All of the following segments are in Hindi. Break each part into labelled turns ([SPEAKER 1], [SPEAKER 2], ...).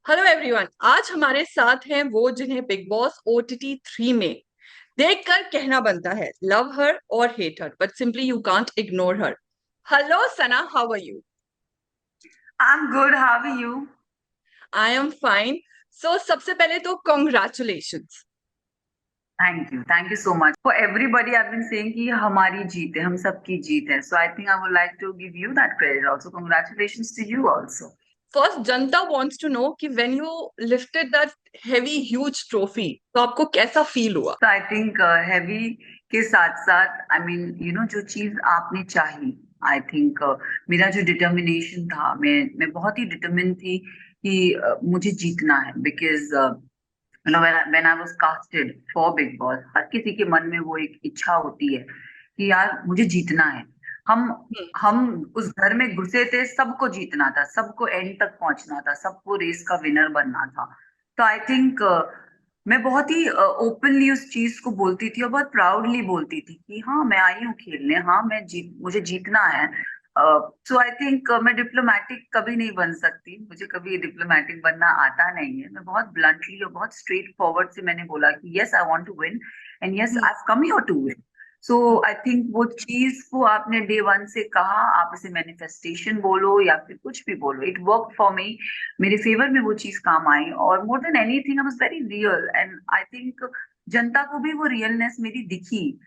[SPEAKER 1] Hello everyone. आज हमारे साथ हैं वो जिन्हें बिग बॉस ओटीटी 3 में देखकर कहना बनता है लव हर और hate her, but simply you can't ignore her. Hello Sana, how are you?
[SPEAKER 2] I'm good. How are you?
[SPEAKER 1] I am fine. So सबसे पहले तो congratulations.
[SPEAKER 2] Thank you. Thank you so much. For everybody, I've been saying कि हमारी जीत है, हम सबकी जीत है. So I think I would like to give you that credit also. Congratulations to you also.
[SPEAKER 1] First, Janata wants to know कि when you lifted that heavy huge trophy तो आपको कैसा फील हुआ?
[SPEAKER 2] So I think heavy के साथ साथ जो चीज आपने चाही. I think मेरा जो डिटर्मिनेशन था, मैं बहुत ही डिटर्मिन थी कि मुझे जीतना है. Because when I was casted for Big Boss, हर किसी के मन में वो एक इच्छा होती है कि यार मुझे जीतना है. हम
[SPEAKER 1] हम्म।
[SPEAKER 2] हम उस घर में घुसे थे, सबको जीतना था, सबको एंड तक पहुंचना था, सबको रेस का विनर बनना था. तो आई थिंक मैं बहुत ही ओपनली उस चीज को बोलती थी और बहुत प्राउडली बोलती थी कि हाँ मैं आई हूँ खेलने, हाँ मुझे जीतना है. सो आई थिंक मैं डिप्लोमेटिक कभी नहीं बन सकती, मुझे कभी डिप्लोमेटिक बनना आता नहीं है. मैं बहुत ब्लंटली और बहुत स्ट्रेट फॉरवर्ड से मैंने बोला कि yes I want to win and yes
[SPEAKER 1] hmm.
[SPEAKER 2] I come here to win. So I think वो चीज को आपने डे वन से कहा, आप इसे मैनिफेस्टेशन बोलो या फिर कुछ भी बोलो, इट वर्क फॉर मी. मेरे फेवर में वो चीज काम आई और more than anything I was very real and I think जनता को भी वो रियलनेस मेरी दिखी.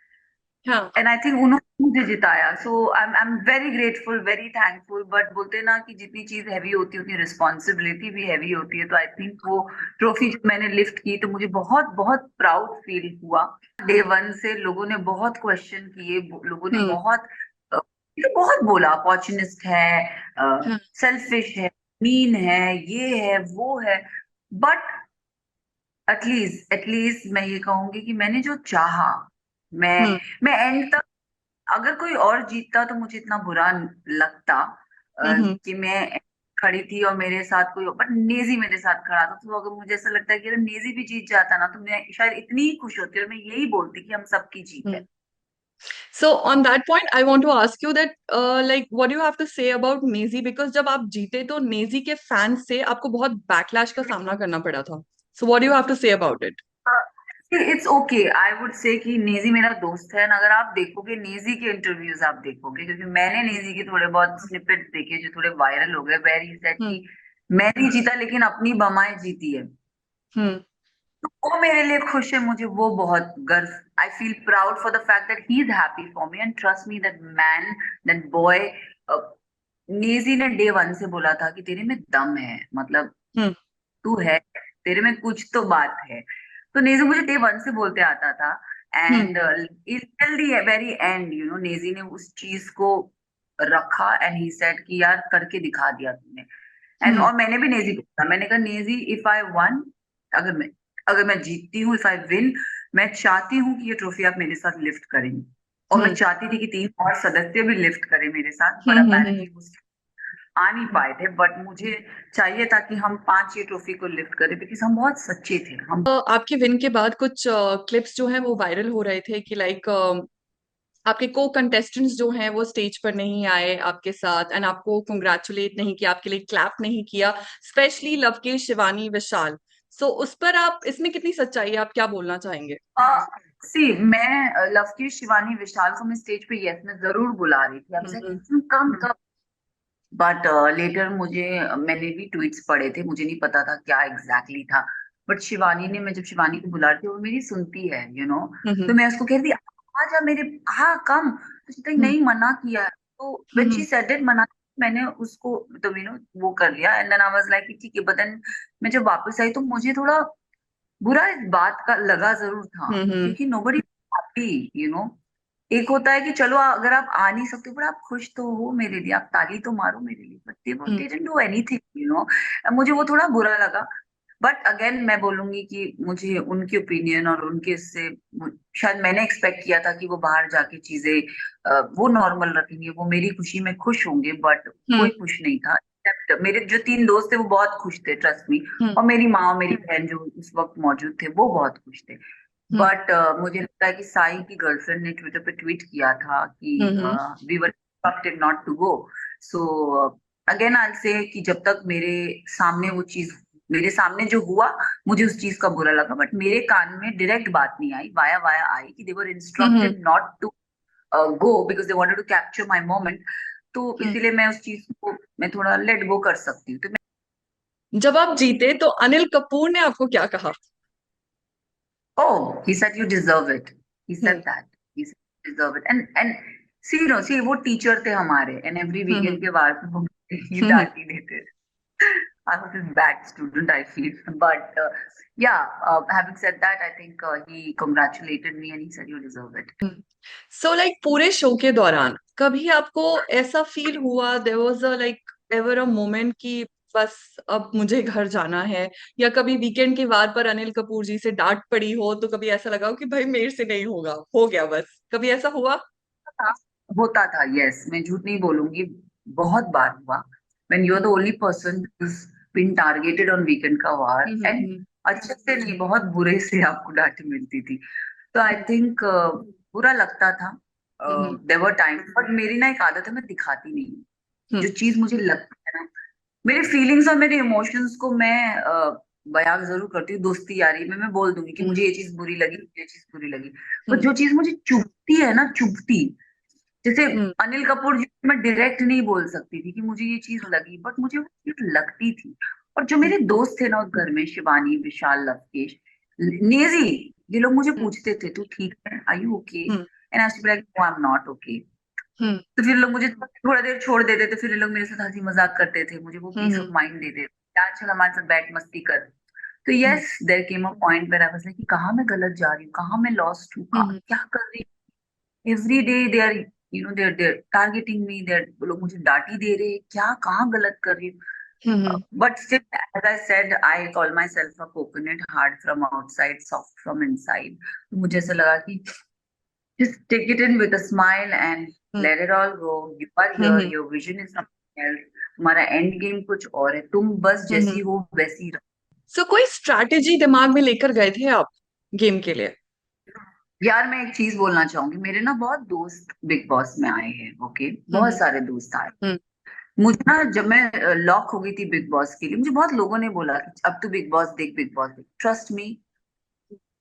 [SPEAKER 1] हाँ।
[SPEAKER 2] एंड आई थिंक उन्होंने मुझे जिताया. So I am very grateful, very thankful. But बोलते हैं ना कि जितनी चीज हैवी होती है उतनी रिस्पॉन्सिबिलिटी भी हैवी होती है. तो आई थिंक वो ट्रॉफी जब मैंने लिफ्ट की तो मुझे बहुत बहुत प्राउड फील हुआ. डे वन से लोगों ने बहुत क्वेश्चन किए, लोगों ने
[SPEAKER 1] हम्म।
[SPEAKER 2] ये तो बहुत बोला, अपॉर्चुनिस्ट है,
[SPEAKER 1] हाँ।
[SPEAKER 2] सेल्फिश है, मीन है, ये है वो है. बट एटलीस्ट मैं ये कहूंगी कि मैंने जो चाहा, मैं
[SPEAKER 1] हम्म।
[SPEAKER 2] मैं एंड तक, अगर कोई और जीतता तो मुझे इतना बुरा लगता
[SPEAKER 1] हम्म।
[SPEAKER 2] कि मैं खड़ी थी और मेरे साथ कोई, बट नेजी मेरे साथ खड़ा था. तो अगर मुझे ऐसा लगता है कि अगर नेजी भी जीत जाता ना तो मैं शायद इतनी ही खुश होती और मैं यही बोलती कि हम सबकी जीत है.
[SPEAKER 1] हम्म। So on that point, I want to ask you that, like, what do you have to say about Nezy? Because जब आप जीते तो नेजी के फैंस से आपको बहुत बैकलैश का सामना करना पड़ा था. So what do you have to say about it?
[SPEAKER 2] It's okay, I would से कि नेजी मेरा दोस्त है. अगर आप देखोगे नेजी के इंटरव्यूज, आप देखोगे, क्योंकि मैंने
[SPEAKER 1] हम्म।
[SPEAKER 2] नेजी के थोड़े बहुत स्निपेट देखे जो थोड़े वायरल हो गए, वेर ही सेड
[SPEAKER 1] हम्म।
[SPEAKER 2] कि मैं नहीं जीता लेकिन अपनी बमाएं जीती है.
[SPEAKER 1] हम्म।
[SPEAKER 2] तो वो मेरे लिए खुश है, मुझे वो बहुत गर्व. I feel proud for the fact that he is happy for me and trust me, that man, that boy. Naezy ने डे वन से बोला था कि तेरे में दम है, मतलब
[SPEAKER 1] हम्म।
[SPEAKER 2] तू है, तेरे में कुछ तो बात है. तो नेजी मुझे डे वन से बोलते आता था.
[SPEAKER 1] Hmm.
[SPEAKER 2] And till the very end नेजी ने उस चीज को रखा एंड ही सेड कि यार करके दिखा दिया तूने. एंड
[SPEAKER 1] हम्म।
[SPEAKER 2] और मैंने भी नेजी को बोला, मैंने कहा नेजी, इफ आई वन, अगर मैं अगर मैं जीतती हूँ, इफ आई विन, मैं चाहती हूँ कि ये ट्रॉफी आप मेरे साथ लिफ्ट करेंगे. और मैं
[SPEAKER 1] हम्म।
[SPEAKER 2] चाहती थी कि तीन और सदस्य भी लिफ्ट करें मेरे साथ, पर
[SPEAKER 1] हम्म।
[SPEAKER 2] अपेरेंटली आ नहीं पाए थे. बट मुझे चाहिए था कि हम पांच ये ट्रॉफी को लिफ्ट करें, बिकॉज हम बहुत सच्चे थे हम.
[SPEAKER 1] आपके विन के बाद कुछ क्लिप्स जो हैं वो वायरल हो रहे थे कि लाइक आपके को कंटेस्टेंट्स जो हैं वो स्टेज पर नहीं आए आपके साथ एंड आपको कंग्रेचुलेट नहीं किया, आपके लिए क्लैप नहीं किया, स्पेशली लवकीर, शिवानी, विशाल. सो उस पर आप, इसमें कितनी सच्चाई है, आप क्या बोलना चाहेंगे?
[SPEAKER 2] सी मैं लव की शिवानी विशाल को मैं स्टेज पे, यस मैं जरूर बुला रही थी. आपसे
[SPEAKER 1] हम्म।
[SPEAKER 2] कम कम. बट लेटर मैंने भी ट्वीट्स पढ़े थे, मुझे नहीं पता था क्या एग्जैक्टली exactly था. बट शिवानी ने, मैं जब शिवानी को बुला रही थी, वो मेरी सुनती है
[SPEAKER 1] हम्म।
[SPEAKER 2] तो मैं उसको कहती आ जा मेरे, हाँ कम. तो she
[SPEAKER 1] हम्म।
[SPEAKER 2] नहीं, मना किया. तो when she
[SPEAKER 1] hmm.
[SPEAKER 2] Said it, मना, मैंने उसको तो वो कर लिया. And then I was like ठीक है. बट देन मैं जब वापस आई तो मुझे थोड़ा बुरा इस बात का लगा जरूर था,
[SPEAKER 1] हम्म।
[SPEAKER 2] क्योंकि नोबडी हैप्पी. एक होता है कि चलो अगर आप आ नहीं सकते हो पर आप खुश तो हो मेरे लिए, आप ताली तो मारो मेरे लिए. But
[SPEAKER 1] hmm.
[SPEAKER 2] They didn't do anything. मुझे वो थोड़ा बुरा लगा. बट अगेन मैं बोलूंगी कि मुझे उनकी ओपिनियन और उनके से, शायद मैंने एक्सपेक्ट किया था कि वो बाहर जाके चीजें वो नॉर्मल रखेंगे, वो मेरी खुशी में खुश होंगे. बट
[SPEAKER 1] हम्म।
[SPEAKER 2] कोई खुश नहीं था. Except मेरे जो तीन दोस्त थे वो बहुत खुश थे, ट्रस्ट मी.
[SPEAKER 1] हम्म।
[SPEAKER 2] और मेरी माँ और मेरी बहन जो उस वक्त मौजूद थे वो बहुत खुश थे.
[SPEAKER 1] हम्म।
[SPEAKER 2] बट मुझे लगता है कि साई की गर्लफ्रेंड ने ट्विटर पे ट्वीट किया था कि
[SPEAKER 1] hmm.
[SPEAKER 2] We were instructed not to go. So again I say कि जब तक मेरे सामने वो चीज मेरे सामने जो हुआ, मुझे उस चीज का बुरा लगा, बट मेरे कान में डायरेक्ट बात नहीं आई, वाया वाया आई कि they were
[SPEAKER 1] hmm
[SPEAKER 2] instructed not to go because they wanted to capture my moment. तो
[SPEAKER 1] हम्म।
[SPEAKER 2] इसीलिए मैं उस चीज को मैं थोड़ा लेट गो कर सकती हूँ। तो
[SPEAKER 1] जब आप जीते तो अनिल कपूर ने आपको क्या कहा?
[SPEAKER 2] Oh, he said you deserve it. He
[SPEAKER 1] hmm
[SPEAKER 2] said that. He said you deserve it. And see, you know, see, वो टीचर थे हमारे, and every
[SPEAKER 1] हम्म
[SPEAKER 2] weekend के बाद वो ही
[SPEAKER 1] हम्म
[SPEAKER 2] डांटी देते थे। I was his bad student, I feel. But yeah, having said that, I think he congratulated me and he said you deserve it.
[SPEAKER 1] So like पूरे शो के दौरान कभी आपको ऐसा फील हुआ, there was a like ever a moment कि बस अब मुझे घर जाना है, या कभी वीकेंड के वार पर अनिल कपूर जी से डांट पड़ी हो तो कभी ऐसा लगा हो कि भाई मेरे से नहीं होगा, हो गया बस, कभी ऐसा हुआ?
[SPEAKER 2] हाँ, होता था, यस, मैं झूठ नहीं बोलूंगी, बहुत बार हुआ। when you're the only person who's been targeted on weekend का वार, एंड
[SPEAKER 1] हम्म
[SPEAKER 2] अच्छे से नहीं, बहुत बुरे से आपको डांट मिलती थी। तो आई थिंक बुरा लगता था।
[SPEAKER 1] हम्म
[SPEAKER 2] देवर टाइम, बट मेरी ना एक आदत है, मैं दिखाती नहीं हूँ। जो
[SPEAKER 1] हम्म
[SPEAKER 2] चीज मुझे लगती है ना, मेरे फीलिंग्स और मेरे इमोशंस को मैं बयान जरूर करती हूँ। दोस्ती यारी में मैं बोल दूंगी कि
[SPEAKER 1] हम्म
[SPEAKER 2] मुझे ये चीज बुरी लगी, मुझे ये चीज बुरी लगी। पर
[SPEAKER 1] हम्म
[SPEAKER 2] जो चीज मुझे चुभती है ना, चुभती, जैसे
[SPEAKER 1] हम्म
[SPEAKER 2] अनिल कपूर जी को मैं डायरेक्ट नहीं बोल सकती थी कि मुझे ये चीज लगी, बट मुझे वो चीज लगती थी। और जो मेरे दोस्त थे ना उस घर में, शिवानी, विशाल, लवकेश, नेजी, ये लोग मुझे
[SPEAKER 1] हम्म
[SPEAKER 2] पूछते थे तू ठीक है, are you okay,
[SPEAKER 1] hmm
[SPEAKER 2] and I was like no, I am not okay.
[SPEAKER 1] हम्म
[SPEAKER 2] तो फिर लोग मुझे थोड़ा देर छोड़ देते थे, फिर ये लोग मेरे साथ हंसी मजाक करते थे, मुझे वो पीस ऑफ
[SPEAKER 1] हम्म
[SPEAKER 2] माइंड देते थे, यार चल हमारे साथ बैठ मस्ती कर। तो
[SPEAKER 1] hmm
[SPEAKER 2] yes, there came a point where I was like कि कहाँ मैं गलत जा रही हूँ, कहाँ मैं लॉस्ट हूँ,
[SPEAKER 1] हम्म
[SPEAKER 2] क्या कर रही हूँ। Every day they are, you know, they are targeting me, they वो लोग मुझे डांटी दे रहे हैं, क्या कहाँ गलत कर रही हूँ।
[SPEAKER 1] Hmm
[SPEAKER 2] but still, as I said, I call myself a coconut, hard from outside, soft from inside. तो मुझे ऐसा लगा कि just take it in with a smile and
[SPEAKER 1] hmm
[SPEAKER 2] let it all go. You are here,
[SPEAKER 1] hmm
[SPEAKER 2] your vision is something else. तुम्हारा एंड गेम कुछ और है, तुम बस जैसी
[SPEAKER 1] हम्म।
[SPEAKER 2] हो वैसी रहो।
[SPEAKER 1] सो कोई स्ट्रैटेजी दिमाग में लेकर गए थे आप गेम के लिए?
[SPEAKER 2] यार मैं एक चीज बोलना चाहूंगी, मेरे ना बहुत दोस्त बिग बॉस में आए हैं, ओके, बहुत
[SPEAKER 1] हम्म
[SPEAKER 2] सारे दोस्त आए।
[SPEAKER 1] हम्म
[SPEAKER 2] मुझे ना, जब मैं लॉक हो गई थी बिग बॉस के लिए, मुझे बहुत लोगों ने बोला कि अब तू बिग बॉस देख, बिग बॉस देख। ट्रस्ट मी,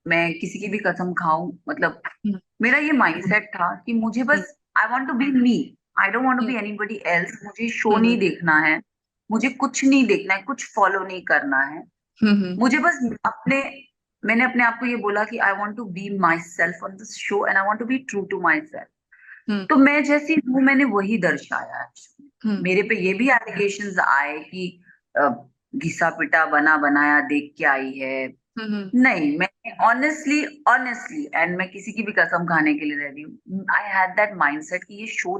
[SPEAKER 2] मैं किसी की भी कसम खाऊं, मतलब
[SPEAKER 1] हम्म
[SPEAKER 2] मेरा ये माइंडसेट था कि मुझे
[SPEAKER 1] हम्म
[SPEAKER 2] बस, I want to be me, I don't want to
[SPEAKER 1] hmm
[SPEAKER 2] be anybody else. मुझे शो
[SPEAKER 1] हम्म
[SPEAKER 2] नहीं देखना है, मुझे कुछ नहीं देखना है, कुछ फॉलो नहीं करना है।
[SPEAKER 1] हम्म
[SPEAKER 2] मुझे बस अपने, मैंने अपने आप को ये बोला कि I want to be myself on this show and I want to be true to myself.
[SPEAKER 1] हम्म
[SPEAKER 2] तो मैं जैसी हूँ मैंने वही दर्शाया है।
[SPEAKER 1] हम्म
[SPEAKER 2] मेरे पे ये भी एलिगेशंस आए कि अ, घिसा पिटा बना बनाया देख के आई है।
[SPEAKER 1] हम्म
[SPEAKER 2] नहीं, मैं ऑनेस्टली, ऑनेस्टली, एंड मैं किसी की भी कसम खाने के लिए रेडी हूँ। आई हैड दैट माइंडसेट कि ये शो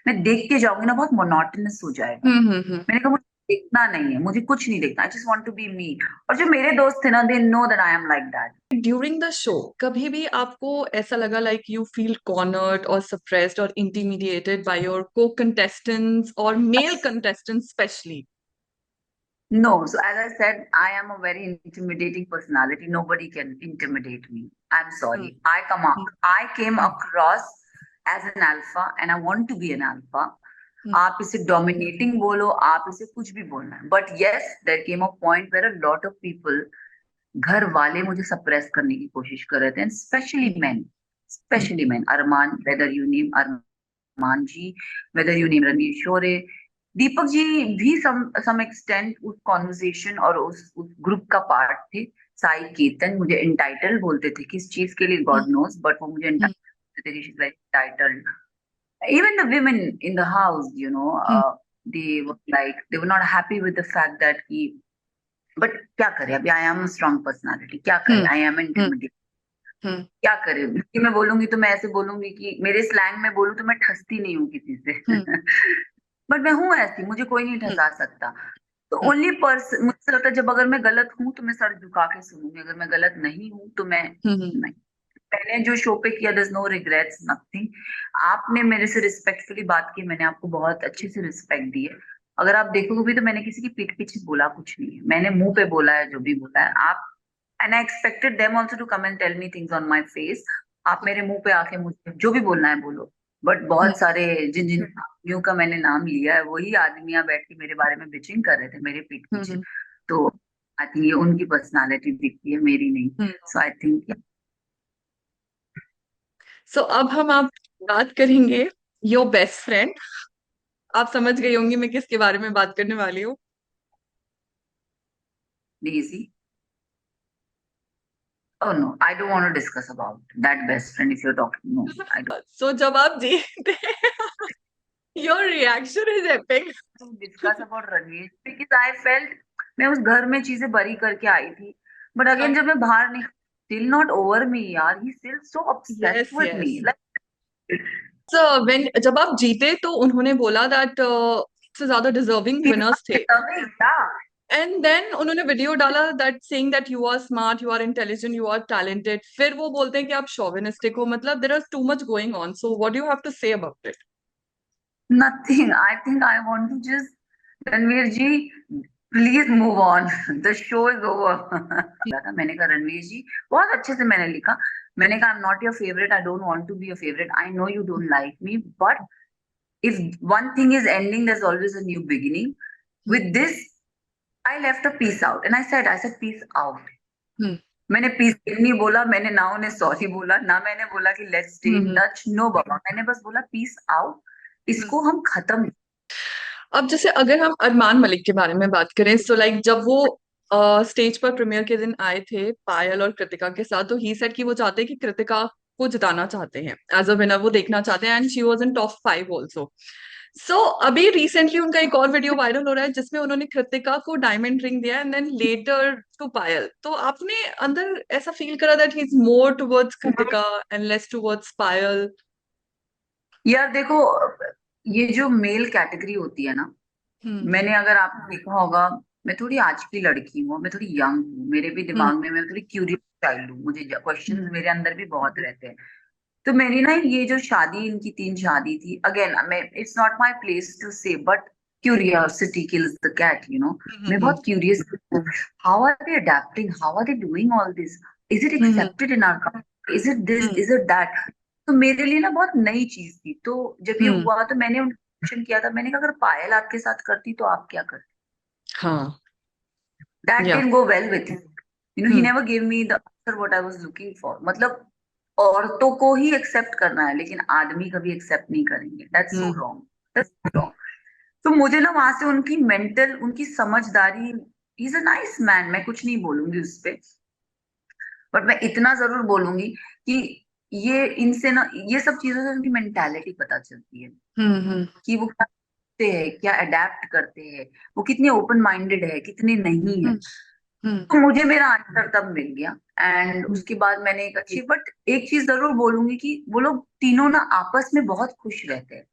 [SPEAKER 2] मैं देख के जाऊंगी ना, बहुत मोनोटोनस हो जाएगा।
[SPEAKER 1] हम्म।
[SPEAKER 2] मैंने कहा मुझे देखना नहीं है, मुझे कुछ नहीं देखना, I just want to be me. और जो मेरे दोस्त थे ना, they know that I am like that.
[SPEAKER 1] During the show कभी भी आपको ऐसा लगा लाइक यू फील कॉर्नर्ड और सप्रेस्ड और intimidated by your co contestants और male contestants specially?
[SPEAKER 2] No, so as I said, I am a very intimidating personality. Nobody can intimidate me. I'm
[SPEAKER 1] hmm
[SPEAKER 2] sorry. I came
[SPEAKER 1] hmm
[SPEAKER 2] across as an alpha and I want to be an alpha.
[SPEAKER 1] हम्म
[SPEAKER 2] आप इसे dominating बोलो, आप इसे कुछ भी बोलना है, but yes, there came a point where a lot of people, घर वाले मुझे suppress करने की कोशिश कर रहे थे, and
[SPEAKER 1] hmm
[SPEAKER 2] especially men, Arman, whether you name Arman ji, whether you name Ranveer Shore, Deepak ji भी सम एक्सटेंट उस कॉन्वर्सेशन और उस ग्रुप का पार्ट थे। साई केतन मुझे एंटाइटल बोलते थे, किस चीज के लिए
[SPEAKER 1] हम्म
[SPEAKER 2] गॉड नोस, बट वो मुझे
[SPEAKER 1] hmm
[SPEAKER 2] entitled. even the women in the house, you know,
[SPEAKER 1] hmm
[SPEAKER 2] they were not happy with the fact that कि, but क्या करे, अभी आई एम स्ट्रॉन्ग पर्सनालिटी, क्या करे,
[SPEAKER 1] हम्म
[SPEAKER 2] आई एम
[SPEAKER 1] हम्म
[SPEAKER 2] इंटिमिडेट,
[SPEAKER 1] हम्म
[SPEAKER 2] क्या करे। हिंदी में बोलूंगी तो मैं ऐसे बोलूंगी कि मेरे स्लैंग में बोलूं तो मैं ठसती नहीं हूँ किसी से।
[SPEAKER 1] हम्म
[SPEAKER 2] बट मैं हूं ऐसी, मुझे कोई नहीं
[SPEAKER 1] हम्म
[SPEAKER 2] ठसा सकता। तो
[SPEAKER 1] हम्म
[SPEAKER 2] ओनली पर्सन, मुझे लगता है जब अगर मैं गलत हूं तो मैं सर झुका के सुनूंगी, अगर मैं गलत नहीं हूं तो मैं
[SPEAKER 1] हम्म
[SPEAKER 2] नहीं। मैंने जो शो पे किया, there's नो रिग्रेट्स, नथिंग। आपने मेरे से रिस्पेक्टफुली बात की, मैंने आपको बहुत अच्छे से रिस्पेक्ट दी है। अगर आप देखोगे भी तो मैंने किसी की पीठ पीछे बोला कुछ नहीं है, मैंने मुंह पे बोला है जो भी बोला है। आप, and I expected them also to come and tell me things on my face. आप मेरे मुंह पे आके मुझे जो भी बोलना है बोलो। बट
[SPEAKER 1] हम्म
[SPEAKER 2] बहुत सारे जिन जिन आदमियों का मैंने नाम लिया है, वही आदमियां बैठ के मेरे बारे में बिचिंग कर रहे थे मेरे पीठ पीछे।
[SPEAKER 1] हम्म
[SPEAKER 2] तो आई थिंक ये उनकी पर्सनालिटी दिखती है, मेरी नहीं।
[SPEAKER 1] हम्म।
[SPEAKER 2] सो आई थिंक
[SPEAKER 1] सो अब हम आप बात करेंगे योर बेस्ट फ्रेंड। आप समझ गई होंगी मैं किसके बारे में बात करने वाली हूँ।
[SPEAKER 2] Daisy. Oh no, I don't want to discuss about that best friend if you're talking. No, I
[SPEAKER 1] सो जब आप जीते your reaction is epic.
[SPEAKER 2] don't discuss about Ranveer because I felt मैं उस घर में चीजें बरी करके आई थी, बट अगेन जब मैं बाहर निकली, still not over me यार, he still so
[SPEAKER 1] yes
[SPEAKER 2] obsessed with
[SPEAKER 1] yes.
[SPEAKER 2] me like
[SPEAKER 1] so when जब आप जीते तो उन्होंने बोला दैट से ज्यादा डिजर्विंग
[SPEAKER 2] he's
[SPEAKER 1] विनर्स
[SPEAKER 2] not
[SPEAKER 1] थे।
[SPEAKER 2] deserving, yeah.
[SPEAKER 1] एंड देन उन्होंने वीडियो डाला that saying that you are smart, you are intelligent, you are talented. फिर वो बोलते हैं कि आप शोविनिस्टिक हो। मतलब there is too much going on. So what do you have to say about it?
[SPEAKER 2] Nothing. I think I want to just Ranveer ji please move on, the show is over. था मैंने कहा रणवीर जी, बहुत अच्छे से मैंने लिखा, मैंने कहा I am not your favourite, I don't want to be your favourite, I know you don't like me, but if one thing is ending, there's always a new beginning. With this, I left a peace out, and I said peace out. मैंने पीस नहीं बोला, मैंने ना उन्हें सॉरी बोला, ना मैंने बोला कि let's stay in touch, no बाबा, मैंने बस बोला पीस आउट, इसको हम खत्म।
[SPEAKER 1] अब जैसे अगर हम अरमान मलिक के बारे में बात करें, सो लाइक जब वो स्टेज पर प्रीमियर के दिन आए थे पायल और कृतिका के साथ, तो ही सेड कि वो चाहते हैं कि कृतिका को जिताना चाहते हैं, एज अ विनर वो देखना चाहते हैं, and she was in top 5 also. So अभी रिसेंटली उनका एक और वीडियो वायरल हो रहा है जिसमें उन्होंने कृतिका को डायमंड रिंग दिया and then later to Payal. तो आपने अंदर ऐसा फील करा that he is more towards Kritika and less towards Payal?
[SPEAKER 2] यार देखो, ये जो मेल कैटेगरी होती है ना,
[SPEAKER 1] हम्म
[SPEAKER 2] मैंने अगर आपने देखा होगा, मैं थोड़ी आज की लड़की हूँ, मैं थोड़ी यंग हूँ, मेरे भी
[SPEAKER 1] हम्म
[SPEAKER 2] दिमाग में, मैं थोड़ी क्यूरियस चाइल्ड हूँ, मुझे क्वेश्चंस
[SPEAKER 1] हम्म
[SPEAKER 2] मेरे अंदर भी बहुत रहते हैं। तो मेरी ना ये जो शादी, इनकी 3 शादी थी, अगेन मैं, it's not my place to say, but curiosity kills the cat, you know. मैं
[SPEAKER 1] हम्म
[SPEAKER 2] बहुत curious, how are they adapting, how are they doing all this, is it
[SPEAKER 1] hmm
[SPEAKER 2] accepted in our country, is it this,
[SPEAKER 1] hmm
[SPEAKER 2] is it that. तो मेरे लिए ना बहुत नई चीज थी, तो जब ये
[SPEAKER 1] हम्म,
[SPEAKER 2] हुआ तो मैंने उनको क्वेश्चन किया था, मैंने कहा अगर पायल आपके साथ करती तो आप क्या करते।
[SPEAKER 1] हाँ
[SPEAKER 2] दैट
[SPEAKER 1] या
[SPEAKER 2] didn't go well with him, you know, he
[SPEAKER 1] hmm
[SPEAKER 2] never give me the answer what I was looking for. मतलब औरतों को ही एक्सेप्ट करना है, लेकिन आदमी कभी एक्सेप्ट नहीं करेंगे, that's so
[SPEAKER 1] hmm
[SPEAKER 2] wrong, that's wrong. तो मुझे ना वहां से उनकी मेंटल, उनकी समझदारी, he is a nice man, मैं कुछ नहीं बोलूंगी उस पे, बट मैं इतना जरूर बोलूंगी कि ये इनसे ना, ये सब चीजों से उनकी मेंटालिटी पता चलती है
[SPEAKER 1] हम्म
[SPEAKER 2] कि वो क्या करते हैं, क्या अडेप्ट करते हैं, वो कितने ओपन माइंडेड है, कितने नहीं है।
[SPEAKER 1] हम्म हम्म
[SPEAKER 2] तो मुझे मेरा आंसर तब मिल गया, एंड
[SPEAKER 1] हम्म,
[SPEAKER 2] उसके बाद मैंने एक अच्छी, बट एक चीज जरूर बोलूंगी कि वो लोग तीनों ना आपस में बहुत खुश रहते हैं,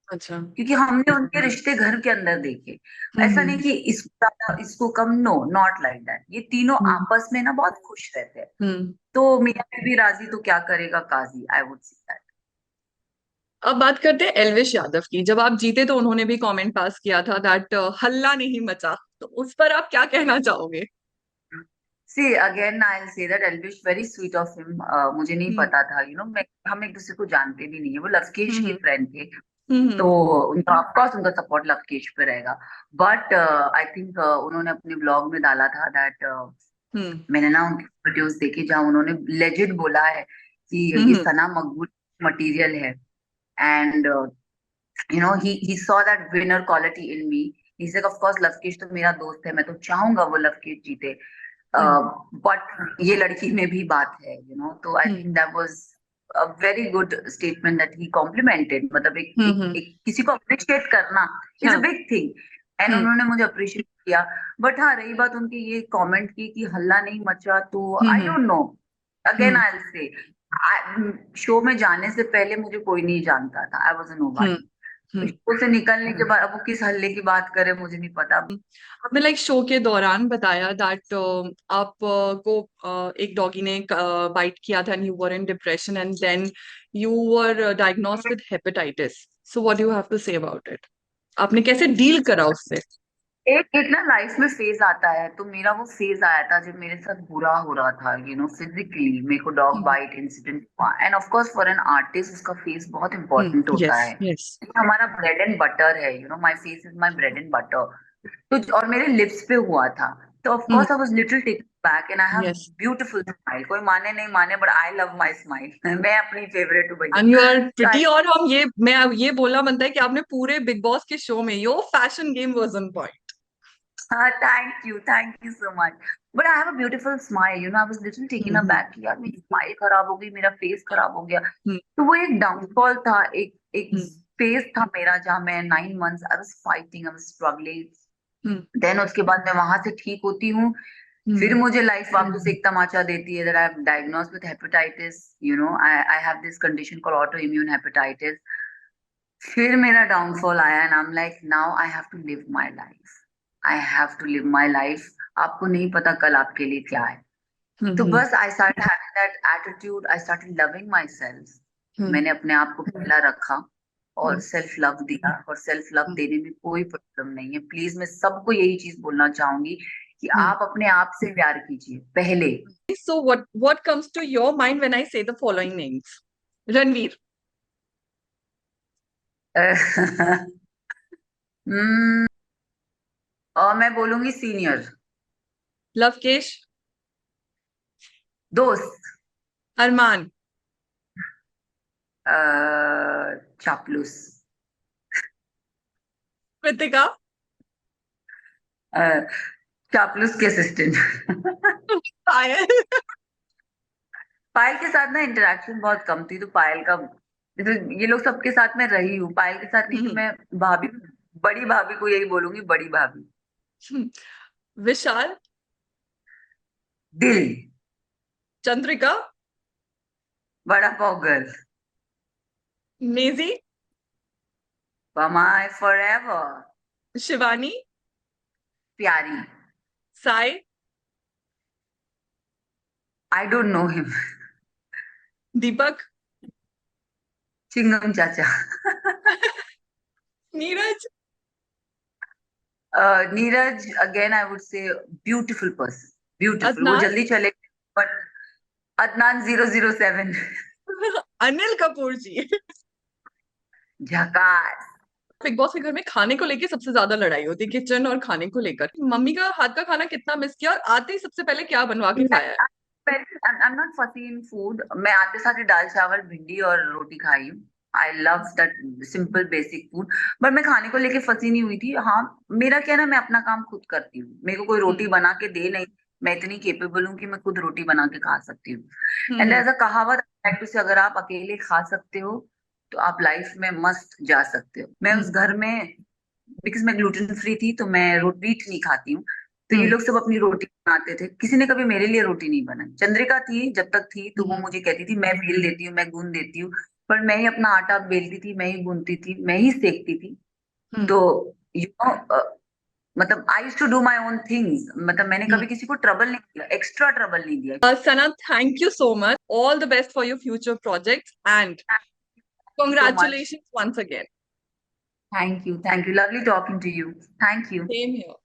[SPEAKER 1] अच्छा
[SPEAKER 2] क्योंकि हमने उनके रिश्ते घर के अंदर देखे। ऐसा नहीं
[SPEAKER 1] हम्म
[SPEAKER 2] कि इसको ज्यादा इसको कम, नो, नॉट लाइक दैट, ये तीनों
[SPEAKER 1] हम्म
[SPEAKER 2] आपस में ना बहुत खुश रहते हैं।
[SPEAKER 1] हम्म।
[SPEAKER 2] तो मियां बीवी राजी तो क्या करेगा काजी, आई वुड से दैट।
[SPEAKER 1] अब बात करते हैं एल्विश यादव की। जब आप जीते तो उन्होंने भी कमेंट पास किया था दैट हल्ला नहीं मचा। तो उस पर आप क्या कहना चाहोगे?
[SPEAKER 2] See again I will say that Elvish very sweet of him, मुझे नहीं
[SPEAKER 1] हम्म
[SPEAKER 2] पता था, यू नो, मैं, हम एक दूसरे को जानते भी नहीं है, वो लवकेश के
[SPEAKER 1] हम्म
[SPEAKER 2] फ्रेंड थे, तो
[SPEAKER 1] हम्म
[SPEAKER 2] उनका ऑफकोर्स उनका सपोर्ट लवकेश पे रहेगा। बट आई थिंक उन्होंने अपने ब्लॉग में डाला था दैट,
[SPEAKER 1] हम्म
[SPEAKER 2] मैंने ना उनकी वीडियोस देखी जहाँ उन्होंने लेजिट बोला है कि
[SPEAKER 1] हम्म
[SPEAKER 2] इसका नाम मकबूल मटेरियल है, and you know he saw that winner quality in me. He said of course Lavkesh तो मेरा दोस्त है, मैं तो चाहूंगा वो लवकेश जीते,
[SPEAKER 1] हम्म
[SPEAKER 2] बट ये लड़की में भी बात है, यू नो। तो I
[SPEAKER 1] hmm
[SPEAKER 2] think that was a very good statement that he complimented, मतलब
[SPEAKER 1] हम्म,
[SPEAKER 2] किसी को अप्रिशिएट करना इज अ
[SPEAKER 1] हाँ
[SPEAKER 2] बिग थिंग, एंड
[SPEAKER 1] हम्म
[SPEAKER 2] उन्होंने मुझे अप्रिशिएट किया। बट हाँ, रही बात उनकी ये कमेंट की कि हल्ला नहीं मचा, तो I
[SPEAKER 1] hmm
[SPEAKER 2] don't know, again
[SPEAKER 1] hmm
[SPEAKER 2] I will say, show में जाने से पहले मुझे कोई नहीं जानता था, I was a
[SPEAKER 1] hmm
[SPEAKER 2] nobody.
[SPEAKER 1] Hmm.
[SPEAKER 2] Show से निकलने के बाद अब वो किस हल्ले की बात करे मुझे नहीं पता।
[SPEAKER 1] आपने लाइक शो के दौरान बताया दैट आप को एक डॉगी ने बाइट किया था and you were in depression and then you were diagnosed with hepatitis. So what do you have to say about it? आपने कैसे डील करा उससे?
[SPEAKER 2] एक एक ना लाइफ में फेज आता है, तो मेरा वो फेज आया था जब मेरे साथ बुरा हो रहा था, यू नो, फिजिकली मेरे को डॉग
[SPEAKER 1] हम्म
[SPEAKER 2] बाइट इंसिडेंट हुआ, end of course for an artist उसका फेस बहुत इंपॉर्टेंट होता
[SPEAKER 1] यस
[SPEAKER 2] है,
[SPEAKER 1] यस
[SPEAKER 2] ये हमारा ब्रेड एंड बटर है, you no, my face is my bread and butter. तो और मेरे लिप्स पे हुआ था, तो of course I was little taken back and I have
[SPEAKER 1] yes
[SPEAKER 2] beautiful smile, कोई माने नहीं माने but I love my smile मैं अपनी फेवरेट हूँ भैया।
[SPEAKER 1] एंड यू आर
[SPEAKER 2] तो
[SPEAKER 1] प्रिटी, और हम ये मैं ये बोलना बनता है कि आपने पूरे बिग बॉस के शो में your fashion game was on point.
[SPEAKER 2] हाँ, thank you so much. But I have a beautiful smile, you know, I was little taken
[SPEAKER 1] hmm.
[SPEAKER 2] Aback कि यार मेरी स्माइल खराब हो गई, मेरा फेस खराब हो गया।
[SPEAKER 1] हम्म.
[SPEAKER 2] तो वो एक डाउनफॉल था, एक एक
[SPEAKER 1] हम्म.
[SPEAKER 2] फेज था मेरा जहाँ मैं 9 months I was fighting, I was struggling.
[SPEAKER 1] Hmm.
[SPEAKER 2] Then उसके बाद मैं वहां से ठीक होती हूँ, फिर
[SPEAKER 1] हम्म.
[SPEAKER 2] मुझे लाइफ वापस एक तमाचा देती है that I am diagnosed with hepatitis, you know, I have this condition called autoimmune hepatitis. फिर मेरा डाउनफॉल आया and I am like now I have to live my life, I have to live my life. आपको नहीं पता कल आपके लिए क्या है। तो
[SPEAKER 1] हम्म.
[SPEAKER 2] बस I start having that attitude, I started loving myself.
[SPEAKER 1] Hmm.
[SPEAKER 2] मैंने अपने आप को पहला रखा और
[SPEAKER 1] हम्म.
[SPEAKER 2] सेल्फ लव दिया, और सेल्फ लव देने में कोई प्रॉब्लम नहीं है। प्लीज मैं सबको यही चीज बोलना चाहूंगी कि
[SPEAKER 1] हम्म.
[SPEAKER 2] आप अपने आप से प्यार कीजिए पहले।
[SPEAKER 1] So what comes to your mind when I say the following names? Ranveer,
[SPEAKER 2] हम्म, और मैं बोलूंगी सीनियर,
[SPEAKER 1] Lavkesh,
[SPEAKER 2] दोस्त,
[SPEAKER 1] Arman,
[SPEAKER 2] चापलूस,
[SPEAKER 1] Kritika,
[SPEAKER 2] अ, चापलूस के असिस्टेंट।
[SPEAKER 1] Payal.
[SPEAKER 2] पायल के साथ ना इंटरेक्शन बहुत कम थी, तो पायल का, तो ये लोग सबके साथ मैं रही हूँ, पायल के साथ नहीं। तो मैं भाभी, बड़ी भाभी को यही बोलूंगी, बड़ी भाभी।
[SPEAKER 1] Vishal,
[SPEAKER 2] दिल,
[SPEAKER 1] Chandrika,
[SPEAKER 2] vada pav girl,
[SPEAKER 1] Maisie,
[SPEAKER 2] Bambai forever,
[SPEAKER 1] Shivani,
[SPEAKER 2] प्यारी,
[SPEAKER 1] Sai,
[SPEAKER 2] I don't know him,
[SPEAKER 1] Deepak,
[SPEAKER 2] chewing gum चाचा।
[SPEAKER 1] Neeraj,
[SPEAKER 2] Neeraj again I would say beautiful person, beautiful, वो
[SPEAKER 1] Adnan,
[SPEAKER 2] जल्दी चले but. Adnan 007,
[SPEAKER 1] Anil Kapoor ji.
[SPEAKER 2] झकास।
[SPEAKER 1] बिग बॉस के घर में खाने को लेके सबसे ज्यादा लड़ाई होती है, किचन और खाने को लेकर. मम्मी का हाथ का खाना कितना मिस किया, और आते ही सबसे पहले क्या बनवा के खाया है?
[SPEAKER 2] आई एम नॉट फसी इन फूड, मैं आते साथ ही दाल चावल भिंडी और रोटी खाई हूँ। I love that simple basic food. But मैं खाने को लेके फंसी नहीं हुई थी। हाँ, मेरा क्या ना, मैं अपना काम खुद करती हूँ, मेरे को कोई रोटी
[SPEAKER 1] हम्म.
[SPEAKER 2] बना के दे नहीं। मैं इतनी केपेबल हूँ कि मैं खुद रोटी बना के खा सकती हूँ। And
[SPEAKER 1] hmm.
[SPEAKER 2] एज अ कहावत से, अगर आप अकेले खा सकते हो तो आप लाइफ में मस्त जा सकते हो। मैं उस
[SPEAKER 1] हम्म.
[SPEAKER 2] घर में, बिकॉज मैं ग्लूटेन फ्री थी तो मैं वीट नहीं खाती हूँ। तो ये
[SPEAKER 1] हम्म.
[SPEAKER 2] लोग सब अपनी रोटी बनाते थे, किसी ने कभी मेरे लिए रोटी नहीं बनाई। चंद्रिका थी जब तक थी तो वो
[SPEAKER 1] हम्म.
[SPEAKER 2] मुझे कहती थी मैं बेल देती हूँ, मैं गूंद देती हूँ। पर मैं ही अपना आटा बेलती थी, मैं ही गूंदती थी, मैं ही सेकती थी।
[SPEAKER 1] हम्म.
[SPEAKER 2] तो यू नो, मतलब I used to do my own things, मतलब मैंने
[SPEAKER 1] हम्म.
[SPEAKER 2] कभी किसी को ट्रबल नहीं दिया, एक्स्ट्रा ट्रबल नहीं दिया।
[SPEAKER 1] Sana, thank you so much. All the best for your future projects, and
[SPEAKER 2] सो मच,
[SPEAKER 1] congratulations once again.
[SPEAKER 2] Thank you lovely talking to you, thank you.
[SPEAKER 1] Same here.